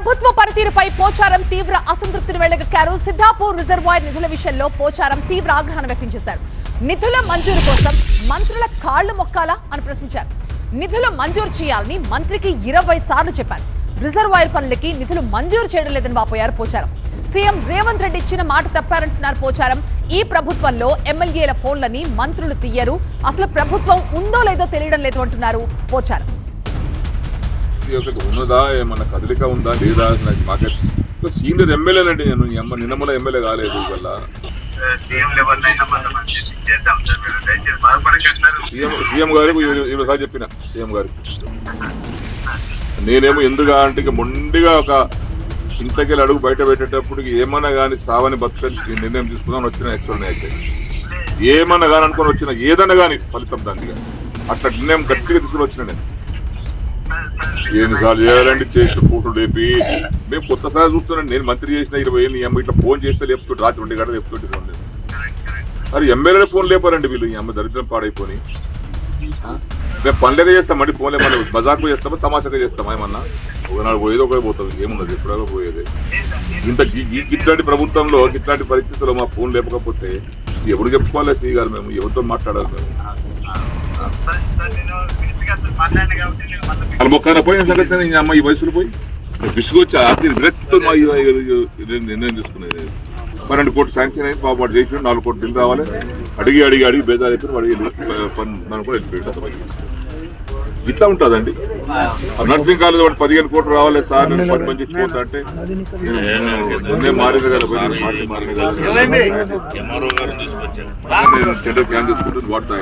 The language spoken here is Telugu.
ప్రభుత్వ పనితీరుపై పోచారం తీవ్ర అసంతృప్తిని వెళ్లగక్కారు. సిద్ధాపూర్ రిజర్వాయర్ నిధుల విషయంలో పోచారం తీవ్ర ఆగ్రహాన్ని వ్యక్తం చేశారు. నిధుల మంజూరు కోసం మంత్రుల కాళ్లు మొక్కాలా అని ప్రశ్నించారు. నిధులు మంజూరు చేయాలని మంత్రికి 20 సార్లు చెప్పారు. రిజర్వాయర్ పనులకి నిధులు మంజూరు చేయడం లేదని వాపోయారు పోచారం. సీఎం రేవంత్ రెడ్డి ఇచ్చిన మాట తప్పారంటున్నారు పోచారం. ఈ ప్రభుత్వంలో ఎమ్మెల్యేల ఫోన్లని మంత్రులు తీయరు, అసలు ప్రభుత్వం ఉందో లేదో తెలియడం లేదు అంటున్నారు పోచారం. ఉన్నదా ఏమన్నా కదలిక ఉందా లేదా మాకే సీనియర్ ఎమ్మెల్యేలండి. నేను నిన్నమల ఎమ్మెల్యే కాలేదు. ఇవల్ల సీఎం గారికి 20 సార్లు చెప్పిన. సీఎం గారికి నేనేమో ఎందుకు అంటే మొండిగా ఒక ఇంతకెళ్ళి అడుగు బయట పెట్టేటప్పుడు ఏమన్నా కానీ సావని బతకని నిర్ణయం తీసుకుందామని వచ్చిన యాక్చువల్ అయితే ఏమన్నా కానీ అనుకుని వచ్చిన ఏదన్నా కానీ ఫలితం దానికి అట్లా నిర్ణయం గట్టిగా తీసుకుని వచ్చిన నేను. ఎన్నిసార్లు చేయాలంటే చేసిన ఫోటో లేపి మేము కొత్తసారి చూస్తున్నాను. నేను మంత్రి చేసిన 20 ఏళ్ళు ఈ అమ్మ ఇట్లా ఫోన్ చేస్తే లేపుతుంటే రాత్రి 2 గంటలు లేపుతుంటే మరి ఎమ్మెల్యేల ఫోన్ లేపారండి వీళ్ళు. ఈ అమ్మ దరిద్రం పాడైపోయి మేము పనులేక చేస్తాం అండి. ఫోన్లే మళ్ళీ మజాకు చేస్తామా తమాషాగా చేస్తామా ఏమన్నా ఒకనాడు పోయేది ఒకటే పోతుంది. ఏమున్నది ఎప్పుడో పోయేది. ఇట్లాంటి ప్రభుత్వంలో ఇట్లాంటి పరిస్థితుల్లో మా ఫోన్ లేపకపోతే ఎవరు చెప్పుకోవాలి? శ్రీ గారు మేము ఎవరితో మాట్లాడాలి? మేము వాళ్ళ మొక్కన పోయిన సంగతి అమ్మ ఈ వయసులో పోయి విసుగొచ్చి ఆఖరి విరక్తితో నిర్ణయం తీసుకునేది. 12 కోట్లు శాంక్షన్ అయింది. పాపం చేసి 4 కోట్లు బిల్లు రావాలి. అడిగి బేదాలు అయిపోయి వాడు వెళ్ళిపోయాడు. ఇట్లా ఉంటుందండి. నర్సింగ్ కాలేజ్ వాడు 15 కోట్లు రావాలి సార్ 10 మంది ఇచ్చిపోతా అంటే ముందే మారింది కదా. మారింది కదా టెండర్ క్యాన్ తీసుకుంటుంది వాడుతా.